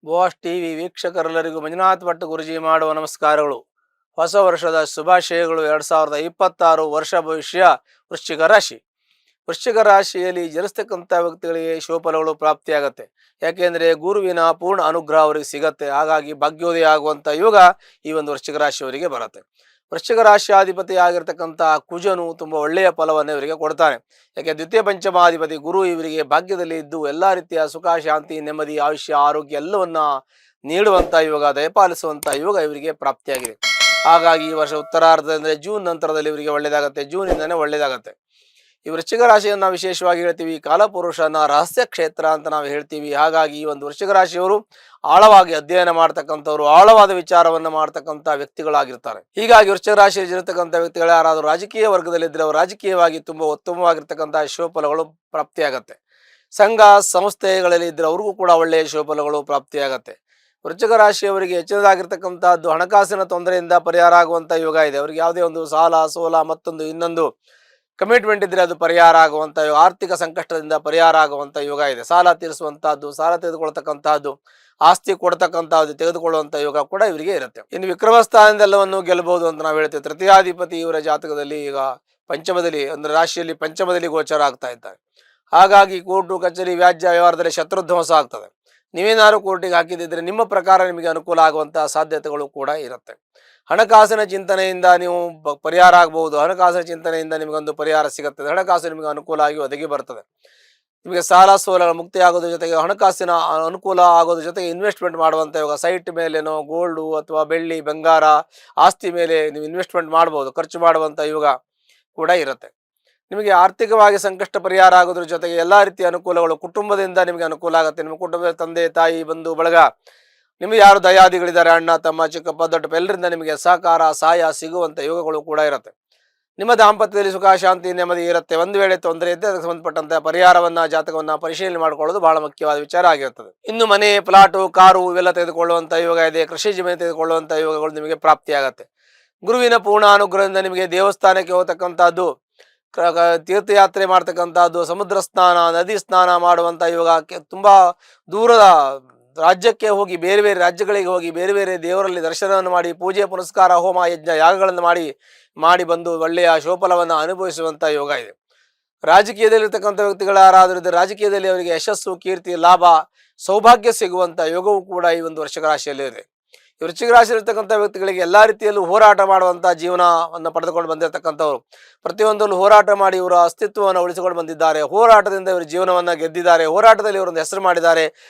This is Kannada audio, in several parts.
ಬಾಸ್ ಟಿವಿ ವೀಕ್ಷಕರೆಲ್ಲರಿಗೂ ಮಂಜುನಾಥ್ ಭಟ್ ಗುರುಜಿ ಮಾಡುವ ನಮಸ್ಕಾರಗಳು. ಹೊಸ ವರ್ಷದ ಶುಭಾಶಯಗಳು. 2026 ವರ್ಷ ಭವಿಷ್ಯ. ವೃಶ್ಚಿಕ ರಾಶಿ. ವೃಶ್ಚಿಕ ರಾಶಿಯಲ್ಲಿ ಜನಿಸ್ತಕ್ಕಂಥ ವ್ಯಕ್ತಿಗಳಿಗೆ ಶುಭಫಲಗಳು ಪ್ರಾಪ್ತಿಯಾಗತ್ತೆ. ಯಾಕೆಂದರೆ ಗುರುವಿನ ಪೂರ್ಣ ಅನುಗ್ರಹ ಅವರಿಗೆ ಸಿಗತ್ತೆ. ಹಾಗಾಗಿ ಭಾಗ್ಯೋದಯ ಆಗುವಂಥ ಯೋಗ ಈ ಒಂದು ವೃಶ್ಚಿಕ ರಾಶಿಯವರಿಗೆ ಬರುತ್ತೆ. ವೃಶ್ಚಿಕ ರಾಶಿಯಾಧಿಪತಿ ಆಗಿರ್ತಕ್ಕಂಥ ಕುಜನು ತುಂಬ ಒಳ್ಳೆಯ ಫಲವನ್ನು ಇವರಿಗೆ ಕೊಡ್ತಾನೆ. ಯಾಕೆ ದ್ವಿತೀಯ ಪಂಚಮಾಧಿಪತಿ ಗುರು ಇವರಿಗೆ ಭಾಗ್ಯದಲ್ಲಿ ಇದ್ದು ಎಲ್ಲ ರೀತಿಯ ಸುಖ, ಶಾಂತಿ, ನೆಮ್ಮದಿ, ಆಯುಷ್ಯ, ಆರೋಗ್ಯ ಎಲ್ಲವನ್ನ ನೀಡುವಂಥ ಯೋಗ, ದಯಪಾಲಿಸುವಂಥ ಯೋಗ ಇವರಿಗೆ ಪ್ರಾಪ್ತಿಯಾಗಿದೆ. ಹಾಗಾಗಿ ಈ ವರ್ಷ ಉತ್ತರಾರ್ಧದಿಂದ ಜೂನ್ ನಂತರದಲ್ಲಿ ಇವರಿಗೆ ಒಳ್ಳೆಯದಾಗತ್ತೆ. ಜೂನಿಂದನೇ ಒಳ್ಳೆಯದಾಗತ್ತೆ. ಈ ವೃಶ್ಚಿಕ ರಾಶಿಯನ್ನು ನಾವು ವಿಶೇಷವಾಗಿ ಹೇಳ್ತೀವಿ ಕಾಲಪುರುಷನ ರಹಸ್ಯ ಕ್ಷೇತ್ರ ಅಂತ ನಾವು ಹೇಳ್ತೀವಿ. ಹಾಗಾಗಿ ಈ ಒಂದು ವೃಶ್ಚಿಕ ರಾಶಿಯವರು ಆಳವಾಗಿ ಅಧ್ಯಯನ ಮಾಡ್ತಕ್ಕಂಥವ್ರು, ಆಳವಾದ ವಿಚಾರವನ್ನು ಮಾಡ್ತಕ್ಕಂಥ ವ್ಯಕ್ತಿಗಳಾಗಿರ್ತಾರೆ. ಹೀಗಾಗಿ ವೃಶ್ಚಿಕ ರಾಶಿಯಲ್ಲಿ ಇರತಕ್ಕಂಥ ವ್ಯಕ್ತಿಗಳು ಯಾರಾದರೂ ರಾಜಕೀಯ ವರ್ಗದಲ್ಲಿದ್ದರೆ ಅವರು ರಾಜಕೀಯವಾಗಿ ತುಂಬ ಉತ್ತಮವಾಗಿರ್ತಕ್ಕಂಥ ಶುಭಫಲಗಳು ಪ್ರಾಪ್ತಿಯಾಗತ್ತೆ. ಸಂಘ ಸಂಸ್ಥೆಗಳಲ್ಲಿ ಇದ್ದರೆ ಅವ್ರಿಗೂ ಕೂಡ ಒಳ್ಳೆಯ ಶುಭಫಲಗಳು ಪ್ರಾಪ್ತಿಯಾಗತ್ತೆ. ವೃಶ್ಚಿಕ ರಾಶಿಯವರಿಗೆ ಹೆಚ್ಚಿನದಾಗಿರ್ತಕ್ಕಂಥದ್ದು ಹಣಕಾಸಿನ ತೊಂದರೆಯಿಂದ ಪರಿಹಾರ ಆಗುವಂಥ ಯೋಗ ಇದೆ. ಅವರಿಗೆ ಯಾವುದೇ ಒಂದು ಸಾಲ ಸೋಲ ಮತ್ತೊಂದು ಇನ್ನೊಂದು ಕಮಿಟ್ಮೆಂಟ್ ಇದ್ದರೆ ಅದು ಪರಿಹಾರ ಆಗುವಂಥ ಯೋಗ, ಆರ್ಥಿಕ ಸಂಕಷ್ಟದಿಂದ ಪರಿಹಾರ ಆಗುವಂಥ ಯೋಗ ಇದೆ. ಸಾಲ ತೀರಿಸುವಂತಹದ್ದು, ಸಾಲ ತೆಗೆದುಕೊಳ್ತಕ್ಕಂತಹದ್ದು, ಆಸ್ತಿ ಕೊಡ್ತಕ್ಕಂಥದ್ದು, ತೆಗೆದುಕೊಳ್ಳುವಂಥ ಯೋಗ ಕೂಡ ಇವರಿಗೆ ಇರುತ್ತೆ. ಇನ್ನು ವಿಕ್ರಮ ಸ್ಥಾನದೆಲ್ಲವನ್ನು ಗೆಲ್ಲಬಹುದು ಅಂತ ನಾವು ಹೇಳ್ತೇವೆ. ತೃತೀಯಾಧಿಪತಿ ಇವರ ಜಾತಕದಲ್ಲಿ ಈಗ ಪಂಚಮದಲ್ಲಿ ಅಂದ್ರೆ ರಾಶಿಯಲ್ಲಿ ಪಂಚಮದಲ್ಲಿ ಗೋಚರ ಆಗ್ತಾ ಇದ್ದಾರೆ. ಹಾಗಾಗಿ ಕೋರ್ಟು ಕಚೇರಿ ವ್ಯಾಜ್ಯ ವ್ಯವಹಾರದಲ್ಲಿ ಶತ್ರುಧ್ವಂಸ ಆಗ್ತದೆ. ನೀವೇನಾದ್ರು ಕೋರ್ಟಿಗೆ ಹಾಕಿದಿದ್ರೆ ನಿಮ್ಮ ಪ್ರಕಾರ ನಿಮಗೆ ಅನುಕೂಲ ಆಗುವಂತಹ ಸಾಧ್ಯತೆಗಳು ಕೂಡ ಇರುತ್ತೆ. ಹಣಕಾಸಿನ ಚಿಂತನೆಯಿಂದ ನೀವು ಪರಿಹಾರ ಆಗಬಹುದು. ಹಣಕಾಸಿನ ಚಿಂತನೆಯಿಂದ ನಿಮಗೊಂದು ಪರಿಹಾರ ಸಿಗುತ್ತದೆ. ಹಣಕಾಸು ನಿಮಗೆ ಅನುಕೂಲ ಆಗಿ ಒದಗಿ ಬರ್ತದೆ. ನಿಮಗೆ ಸಾಲ ಸೋಲಗಳ ಮುಕ್ತಿ ಆಗೋದ್ರ ಜೊತೆಗೆ ಹಣಕಾಸಿನ ಅನುಕೂಲ ಆಗೋದ್ರ ಜೊತೆಗೆ ಇನ್ವೆಸ್ಟ್ಮೆಂಟ್ ಮಾಡುವಂಥ ಇವಾಗ ಸೈಟ್ ಮೇಲೇನೋ ಗೋಲ್ಡು ಅಥವಾ ಬೆಳ್ಳಿ ಬಂಗಾರ ಆಸ್ತಿ ಮೇಲೆ ನೀವು ಇನ್ವೆಸ್ಟ್ಮೆಂಟ್ ಮಾಡ್ಬೋದು. ಖರ್ಚು ಮಾಡುವಂಥ ಯೋಗ ಕೂಡ ಇರುತ್ತೆ. ನಿಮಗೆ ಆರ್ಥಿಕವಾಗಿ ಸಂಕಷ್ಟ ಪರಿಹಾರ ಆಗೋದ್ರ ಜೊತೆಗೆ ಎಲ್ಲ ರೀತಿಯ ಅನುಕೂಲಗಳು, ಕುಟುಂಬದಿಂದ ನಿಮಗೆ ಅನುಕೂಲ ಆಗುತ್ತೆ. ನಿಮ್ಮ ಕುಟುಂಬದ ತಂದೆ ತಾಯಿ ಬಂಧು ಬಳಗ, ನಿಮಗೆ ಯಾರು ದಯಾದಿಗಳಿದ್ದಾರೆ, ಅಣ್ಣ ತಮ್ಮ ಚಿಕ್ಕಪ್ಪ ದೊಡ್ಡಪ್ಪ, ಎಲ್ಲರಿಂದ ನಿಮಗೆ ಸಹಕಾರ ಸಹಾಯ ಸಿಗುವಂಥ ಯೋಗಗಳು ಕೂಡ ಇರುತ್ತೆ. ನಿಮ್ಮ ದಾಂಪತ್ಯದಲ್ಲಿ ಸುಖ ಶಾಂತಿ ನೆಮ್ಮದಿ ಇರುತ್ತೆ. ಒಂದು ವೇಳೆ ತೊಂದರೆ ಇದ್ದರೆ ಅದಕ್ಕೆ ಸಂಬಂಧಪಟ್ಟಂತೆ ಪರಿಹಾರವನ್ನ ಜಾತಕವನ್ನ ಪರಿಶೀಲನೆ ಮಾಡಿಕೊಳ್ಳೋದು ಬಹಳ ಮುಖ್ಯವಾದ ವಿಚಾರ ಆಗಿರುತ್ತದೆ. ಇನ್ನು ಮನೆ, ಪ್ಲಾಟು, ಕಾರು ಇವೆಲ್ಲ ತೆಗೆದುಕೊಳ್ಳುವಂಥ ಯೋಗ ಇದೆ. ಕೃಷಿ ಜಮೀನು ತೆಗೆದುಕೊಳ್ಳುವಂಥ ಯೋಗಗಳು ನಿಮಗೆ ಪ್ರಾಪ್ತಿಯಾಗತ್ತೆ. ಗುರುವಿನ ಪೂರ್ಣ ಅನುಗ್ರಹದಿಂದ ನಿಮಗೆ ದೇವಸ್ಥಾನಕ್ಕೆ ಹೋಗತಕ್ಕಂಥದ್ದು, ತೀರ್ಥಯಾತ್ರೆ ಮಾಡ್ತಕ್ಕಂಥದ್ದು, ಸಮುದ್ರ ಸ್ನಾನ, ನದಿ ಸ್ನಾನ ಮಾಡುವಂಥ ಯೋಗ, ತುಂಬಾ ದೂರದ ರಾಜ್ಯಕ್ಕೆ ಹೋಗಿ ಬೇರೆ ಬೇರೆ ರಾಜ್ಯಗಳಿಗೆ ಹೋಗಿ ಬೇರೆ ಬೇರೆ ದೇವರಲ್ಲಿ ದರ್ಶನವನ್ನು ಮಾಡಿ ಪೂಜೆ ಪುನಸ್ಕಾರ ಹೋಮ ಯಜ್ಞ ಯಾಗಗಳನ್ನು ಮಾಡಿ ಬಂದು ಒಳ್ಳೆಯ ಶುಭಫಲವನ್ನು ಅನುಭವಿಸುವಂಥ ಯೋಗ ಇದೆ. ರಾಜಕೀಯದಲ್ಲಿರ್ತಕ್ಕಂಥ ವ್ಯಕ್ತಿಗಳು ಯಾರಾದರೂ ಇದ್ದರೆ ರಾಜಕೀಯದಲ್ಲಿ ಅವರಿಗೆ ಯಶಸ್ಸು, ಕೀರ್ತಿ, ಲಾಭ, ಸೌಭಾಗ್ಯ ಸಿಗುವಂಥ ಯೋಗವೂ ಕೂಡ ಈ ಒಂದು ವೃಶ್ಚಿಕ ರಾಶಿಯಲ್ಲಿ ಇದೆ. ಈ ವೃಶ್ಚಿಕ ರಾಶಿಯಲ್ಲಿರ್ತಕ್ಕಂಥ ವ್ಯಕ್ತಿಗಳಿಗೆ ಎಲ್ಲ ರೀತಿಯಲ್ಲೂ ಹೋರಾಟ ಮಾಡುವಂಥ ಜೀವನವನ್ನು ಪಡೆದುಕೊಂಡು ಬಂದಿರತಕ್ಕಂಥವ್ರು, ಪ್ರತಿಯೊಂದರಲ್ಲೂ ಹೋರಾಟ ಮಾಡಿ ಇವರ ಅಸ್ತಿತ್ವವನ್ನು ಉಳಿಸಿಕೊಂಡು ಬಂದಿದ್ದಾರೆ. ಹೋರಾಟದಿಂದ ಇವರು ಜೀವನವನ್ನು ಗೆದ್ದಿದ್ದಾರೆ. ಹೋರಾಟದಲ್ಲಿ ಇವರೊಂದು ಹೆಸರು ಮಾಡಿದ್ದಾರೆ.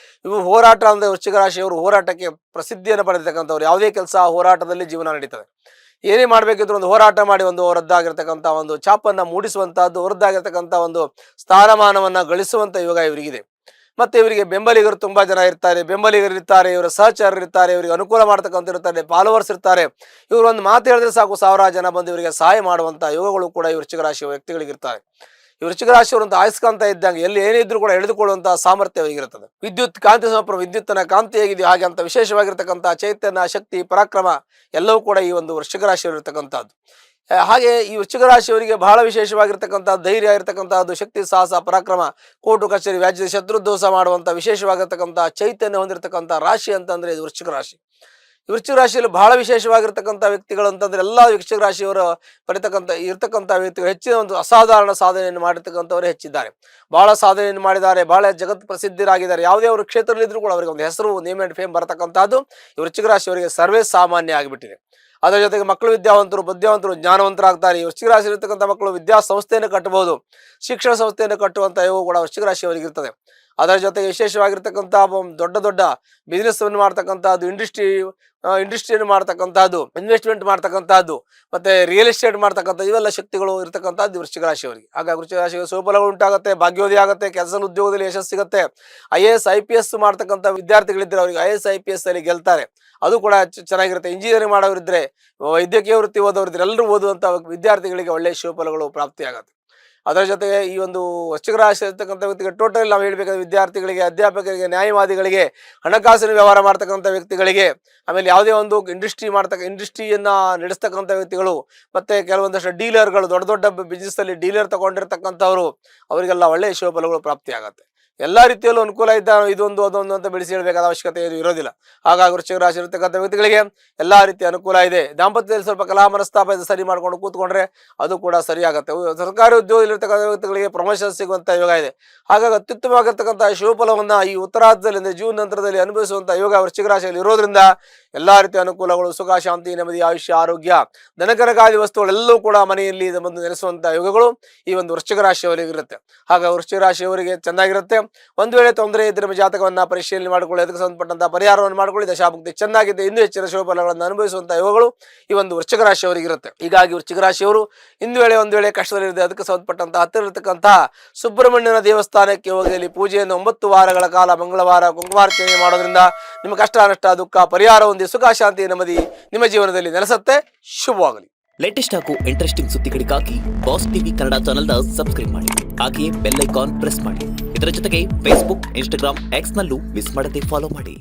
ಇವು ಹೋರಾಟ ಅಂದರೆ ವೃಶ್ಚಿಕ ರಾಶಿಯವರು ಹೋರಾಟಕ್ಕೆ ಪ್ರಸಿದ್ಧಿಯನ್ನು ಪಡೆದಿರ್ತಕ್ಕಂಥವ್ರು. ಯಾವುದೇ ಕೆಲಸ ಹೋರಾಟದಲ್ಲಿ ಜೀವನ ನಡೀತದೆ. ಏನೇ ಮಾಡಬೇಕಿದ್ರು ಒಂದು ಹೋರಾಟ ಮಾಡಿ ಒಂದು ಅವರದ್ದಾಗಿರ್ತಕ್ಕಂಥ ಒಂದು ಛಾಪನ್ನು ಮೂಡಿಸುವಂತಹದ್ದು, ಅವರದ್ದಾಗಿರ್ತಕ್ಕಂಥ ಒಂದು ಸ್ಥಾನಮಾನವನ್ನು ಗಳಿಸುವಂಥ ಯೋಗ ಇವರಿಗಿದೆ. ಮತ್ತೆ ಇವರಿಗೆ ಬೆಂಬಲಿಗರು ತುಂಬಾ ಜನ ಇರ್ತಾರೆ. ಬೆಂಬಲಿಗರು ಇರ್ತಾರೆ, ಇವರ ಸಹಚರರು ಇರ್ತಾರೆ, ಇವರಿಗೆ ಅನುಕೂಲ ಮಾಡ್ತಕ್ಕಂಥ ಇರ್ತಾರೆ, ಫಾಲೋವರ್ಸ್ ಇರ್ತಾರೆ. ಇವರು ಒಂದು ಮಾತು ಹೇಳಿದ್ರೆ ಸಾಕು, ಸಾವಿರಾರು ಜನ ಬಂದು ಇವರಿಗೆ ಸಹಾಯ ಮಾಡುವಂಥ ಯೋಗಗಳು ಕೂಡ ಈ ವೃಶ್ಚಿಕ ರಾಶಿಯ ವ್ಯಕ್ತಿಗಳಿಗೆ ಇರ್ತಾರೆ. ಈ ವೃಶ್ಚಿಕ ರಾಶಿಯವರಂತ ಆಯಸ್ಕಾಂತ ಇದ್ದಂಗೆ ಎಲ್ಲಿ ಏನಿದ್ರು ಕೂಡ ಎಳೆದುಕೊಳ್ಳುವಂತಹ ಸಾಮರ್ಥ್ಯ ಅವರಿಗಿರುತ್ತದೆ. ವಿದ್ಯುತ್ ಕಾಂತಿ ಸಮರ್ಪಣ, ವಿದ್ಯುತ್ತನ ಕಾಂತಿ ಹೇಗಿದೆಯೋ ಹಾಗೆ ಅಂತ ವಿಶೇಷವಾಗಿರ್ತಕ್ಕಂಥ ಚೈತನ್ಯ, ಶಕ್ತಿ, ಪರಾಕ್ರಮ ಎಲ್ಲವೂ ಕೂಡ ಈ ಒಂದು ವೃಶ್ಚಿಕ ರಾಶಿಯಲ್ಲಿರ್ತಕ್ಕಂಥದ್ದು. ಹಾಗೆ ಈ ವೃಶ್ಚಿಕ ರಾಶಿಯವರಿಗೆ ಬಹಳ ವಿಶೇಷವಾಗಿರ್ತಕ್ಕಂಥ ಧೈರ್ಯ ಇರತಕ್ಕಂಥದ್ದು, ಶಕ್ತಿ, ಸಾಹಸ, ಪರಾಕ್ರಮ, ಕೋರ್ಟು ಕಚೇರಿ ವ್ಯಾಜ್ಯ ಶತ್ರುದೋಷ ಮಾಡುವಂಥ ವಿಶೇಷವಾಗಿರ್ತಕ್ಕಂಥ ಚೈತನ್ಯ ಹೊಂದಿರತಕ್ಕಂಥ ರಾಶಿ ಅಂತಂದ್ರೆ ಇದು ವೃಶ್ಚಿಕ ರಾಶಿ. ಈ ವೃಶ್ಚಿಕ ರಾಶಿಯಲ್ಲಿ ಬಹಳ ವಿಶೇಷವಾಗಿರ್ತಕ್ಕಂಥ ವ್ಯಕ್ತಿಗಳು ಅಂತಂದ್ರೆ ಎಲ್ಲ ವೃಶ್ಚಿಕ ರಾಶಿಯವರು ಇರ್ತಕ್ಕಂಥ ವ್ಯಕ್ತಿಗಳು ಹೆಚ್ಚಿನ ಒಂದು ಅಸಾಧಾರಣ ಸಾಧನೆಯನ್ನು ಮಾಡಿರ್ತಕ್ಕಂಥವರೇ ಹೆಚ್ಚಿದ್ದಾರೆ. ಬಹಳ ಸಾಧನೆಯನ್ನು ಮಾಡಿದ್ದಾರೆ, ಬಹಳ ಜಗತ್ ಪ್ರಸಿದ್ಧರಾಗಿದ್ದಾರೆ. ಯಾವುದೇ ಅವರು ಕ್ಷೇತ್ರದಲ್ಲಿದ್ದರೂ ಕೂಡ ಅವರಿಗೆ ಒಂದು ಹೆಸರು, ನೇಮ್ ಅಂಡ್ ಫೇಮ್ ಬರತಕ್ಕಂಥದ್ದು ಈ ವೃಶ್ಚಿಕ ರಾಶಿಯವರಿಗೆ ಸರ್ವೇ ಸಾಮಾನ್ಯ ಆಗಿಬಿಟ್ಟಿದೆ. ಅದರ ಜೊತೆಗೆ ಮಕ್ಕಳು ವಿದ್ಯಾವಂತರು, ಬುದ್ಧಿವಂತರು, ಜ್ಞಾನವಂತರಾಗ್ತಾರೆ. ಈ ವೃಶ್ಚಿಕ ರಾಶಿ ಇರತಕ್ಕಂಥ ಮಕ್ಕಳು ವಿದ್ಯಾಸಂಸ್ಥೆಯನ್ನು ಕಟ್ಟಬಹುದು, ಶಿಕ್ಷಣ ಸಂಸ್ಥೆಯನ್ನು ಕಟ್ಟುವಂಥ ಯೋಗ ಕೂಡ ವೃಶ್ಚಿಕ ರಾಶಿಯವರಿಗೆ ಇರ್ತದೆ. ಅದರ ಜೊತೆಗೆ ವಿಶೇಷವಾಗಿರ್ತಕ್ಕಂಥ ದೊಡ್ಡ ದೊಡ್ಡ ಬಿಸ್ನೆಸ್ ಅನ್ನು ಮಾಡ್ತಕ್ಕಂಥದ್ದು, ಇಂಡಸ್ಟ್ರಿಯನ್ನು ಮಾಡ್ತಕ್ಕಂಥದ್ದು, ಇನ್ವೆಸ್ಟ್ಮೆಂಟ್ ಮಾಡ್ತಕ್ಕಂಥದ್ದು, ಮತ್ತೆ ರಿಯಲ್ ಎಸ್ಟೇಟ್ ಮಾಡ್ತಕ್ಕಂಥದ್ದು, ಇವೆಲ್ಲ ಶಕ್ತಿಗಳು ಇರತಕ್ಕಂಥದ್ದು ವೃಶ್ಚಿಕ ರಾಶಿಯವರಿಗೆ. ಹಾಗಾಗಿ ವೃಶ್ಚಿಕ ರಾಶಿಗೆ ಶುಭಫಲಗಳು ಉಂಟಾಗುತ್ತೆ, ಭಾಗ್ಯೋದಯ ಆಗುತ್ತೆ, ಕೆಲಸ ಉದ್ಯೋಗದಲ್ಲಿ ಯಶಸ್ಸು ಸಿಗುತ್ತೆ. IAS IPS ಮಾಡ್ತಕ್ಕಂಥ ವಿದ್ಯಾರ್ಥಿಗಳಿದ್ದರೆ ಅವರಿಗೆ IAS IPS ಅಲ್ಲಿ ಗೆಲ್ತಾರೆ, ಅದು ಕೂಡ ಚೆನ್ನಾಗಿರುತ್ತೆ. ಇಂಜಿನಿಯರಿಂಗ್ ಮಾಡೋರಿದ್ರೆ, ವೈದ್ಯಕೀಯ ವೃತ್ತಿ ಓದೋರಿದ್ರೆ ಎಲ್ಲರೂ ಓದುವಂಥ ವಿದ್ಯಾರ್ಥಿಗಳಿಗೆ ಒಳ್ಳೆಯ ಶುಭಫಲಗಳು ಪ್ರಾಪ್ತಿಯಾಗುತ್ತೆ. ಅದರ ಜೊತೆಗೆ ಈ ಒಂದು ವೃಶ್ಚಿಕ ರಾಶಿ ಇರ್ತಕ್ಕಂಥ ವ್ಯಕ್ತಿಗೆ ಟೋಟಲ್ ನಾವು ಹೇಳ್ಬೇಕಾದ್ರೆ ವಿದ್ಯಾರ್ಥಿಗಳಿಗೆ, ಅಧ್ಯಾಪಕರಿಗೆ, ನ್ಯಾಯವಾದಿಗಳಿಗೆ, ಹಣಕಾಸಿನ ವ್ಯವಹಾರ ಮಾಡ್ತಕ್ಕಂಥ ವ್ಯಕ್ತಿಗಳಿಗೆ, ಆಮೇಲೆ ಯಾವುದೇ ಒಂದು ಇಂಡಸ್ಟ್ರಿಯನ್ನ ನಡೆಸ್ತಕ್ಕಂಥ ವ್ಯಕ್ತಿಗಳು, ಮತ್ತೆ ಕೆಲವೊಂದಷ್ಟು ಡೀಲರ್ಗಳು, ದೊಡ್ಡ ದೊಡ್ಡ ಬಿಸ್ನೆಸ್ ಅಲ್ಲಿ ಡೀಲರ್ ತಗೊಂಡಿರ್ತಕ್ಕಂಥವ್ರು, ಅವರಿಗೆಲ್ಲ ಒಳ್ಳೆಯ ಶುಭಫಲಗಳು ಪ್ರಾಪ್ತಿಯಾಗತ್ತೆ. ಎಲ್ಲ ರೀತಿಯಲ್ಲೂ ಅನುಕೂಲ ಇದ್ದ ಇದೊಂದು ಅದೊಂದು ಅಂತ ಬಿಡಿಸಿ ಹೇಳಬೇಕಾದ ಅವಶ್ಯಕತೆ ಏನು ಇರೋದಿಲ್ಲ. ಹಾಗಾಗಿ ವೃಶ್ಚಿಕ ರಾಶಿ ಇರತಕ್ಕಂಥ ವ್ಯಕ್ತಿಗಳಿಗೆ ಎಲ್ಲಾ ರೀತಿಯ ಅನುಕೂಲ ಇದೆ. ದಾಂಪತ್ಯದಲ್ಲಿ ಸ್ವಲ್ಪ ಕಲಹ ಮನಸ್ತಾಪ ಸರಿ ಮಾಡ್ಕೊಂಡು ಕೂತ್ಕೊಂಡ್ರೆ ಅದು ಕೂಡ ಸರಿಯಾಗುತ್ತೆ. ಸರ್ಕಾರಿ ಉದ್ಯೋಗದಲ್ಲಿರ್ತಕ್ಕಂಥ ವ್ಯಕ್ತಿಗಳಿಗೆ ಪ್ರಮೋಷನ್ ಸಿಗುವಂತ ಯೋಗ ಇದೆ. ಹಾಗಾಗಿ ಅತ್ಯುತ್ತಮವಾಗಿರ್ತಕ್ಕಂಥ ಶುಭಫಲವನ್ನ ಈ ಉತ್ತರಾರ್ಧದಲ್ಲಿ ಜೂನ್ ನಂತರದಲ್ಲಿ ಅನುಭವಿಸುವಂತ ಯೋಗ ವೃಶ್ಚಿಕ ರಾಶಿಯಲ್ಲಿ ಇರೋದ್ರಿಂದ ಎಲ್ಲಾ ರೀತಿಯ ಅನುಕೂಲಗಳು, ಸುಖ, ಶಾಂತಿ, ನೆಮ್ಮದಿ, ಆಯುಷ್ಯ, ಆರೋಗ್ಯ, ದನಕನಕಾದಿ ವಸ್ತುಗಳೆಲ್ಲವೂ ಕೂಡ ಮನೆಯಲ್ಲಿ ಬಂದು ನೆಲೆಸುವಂತ ಯೋಗಗಳು ಈ ಒಂದು ವೃಶ್ಚಿಕ ರಾಶಿಯವರಿಗೆ ಇರುತ್ತೆ. ಹಾಗಾಗಿ ವೃಶ್ಚಿಕ ರಾಶಿಯವರಿಗೆ ಚೆನ್ನಾಗಿರುತ್ತೆ. ಒಂದು ವೇಳೆ ತೊಂದರೆ ಇದ್ರೆ ನಿಮ್ಮ ಜಾತಕವನ್ನ ಪರಿಶೀಲನೆ ಮಾಡಿಕೊಳ್ಳಿ, ಅದಕ್ಕೆ ಸಂಬಂಧಪಟ್ಟಂತಹ ಪರಿಹಾರವನ್ನು ಮಾಡಿಕೊಳ್ಳಿ. ದಶಾಭುಕ್ತಿ ಚೆನ್ನಾಗಿದೆ, ಇನ್ನೂ ಹೆಚ್ಚಿನ ಶುಭ ಫಲಗಳನ್ನು ಅನುಭವಿಸುವಂತಹ ಯೋಗಗಳು ಈ ಒಂದು ವೃಶ್ಚಿಕ ರಾಶಿಯವರಿಗೆ ಇರುತ್ತೆ. ಹೀಗಾಗಿ ವೃಶ್ಚಿಕ ರಾಶಿಯವರು ಒಂದು ವೇಳೆ ಕಷ್ಟದಲ್ಲಿರುತ್ತೆ, ಅದಕ್ಕೆ ಸಂಬಂಧಪಟ್ಟಂತಹ ಹತ್ತಿರ ಇರತಕ್ಕಂತಹ ಸುಬ್ರಹ್ಮಣ್ಯನ ದೇವಸ್ಥಾನಕ್ಕೆ ಹೋಗಿ ಅಲ್ಲಿ ಪೂಜೆಯನ್ನು 9 ವಾರಗಳ ಕಾಲ ಮಂಗಳವಾರ ಕುಂಕುಮಾರ್ಚನೆ ಮಾಡೋದ್ರಿಂದ ನಿಮ್ಮ ಕಷ್ಟ, ನಷ್ಟ, ದುಃಖ ಪರಿಹಾರ ಹೊಂದಿ ಸುಖ, ಶಾಂತಿ, ನೆಮ್ಮದಿ ನಿಮ್ಮ ಜೀವನದಲ್ಲಿ ನೆಲೆಸುತ್ತೆ. ಶುಭವಾಗಲಿ. ಲೇಟೆಸ್ಟ್ ಹಾಗೂ ಇಂಟ್ರೆಸ್ಟಿಂಗ್ ಸುದ್ದಿಗಳಿಗಾಗಿ ಬಾಸ್ ಟಿವಿ ಕನ್ನಡ ಚಾನೆಲ್ನ ಸಬ್ಸ್ಕ್ರೈಬ್ ಮಾಡಿ. ಹಾಗೆಯೇ ಬೆಲ್ ಐಕಾನ್ ಪ್ರೆಸ್ ಮಾಡಿ. ಇದರ ಜೊತೆಗೆ ಫೇಸ್ಬುಕ್, ಇನ್ಸ್ಟಾಗ್ರಾಮ್, ಎಕ್ಸ್ ನಲ್ಲೂ ಮಿಸ್ ಮಾಡದೆ ಫಾಲೋ ಮಾಡಿ.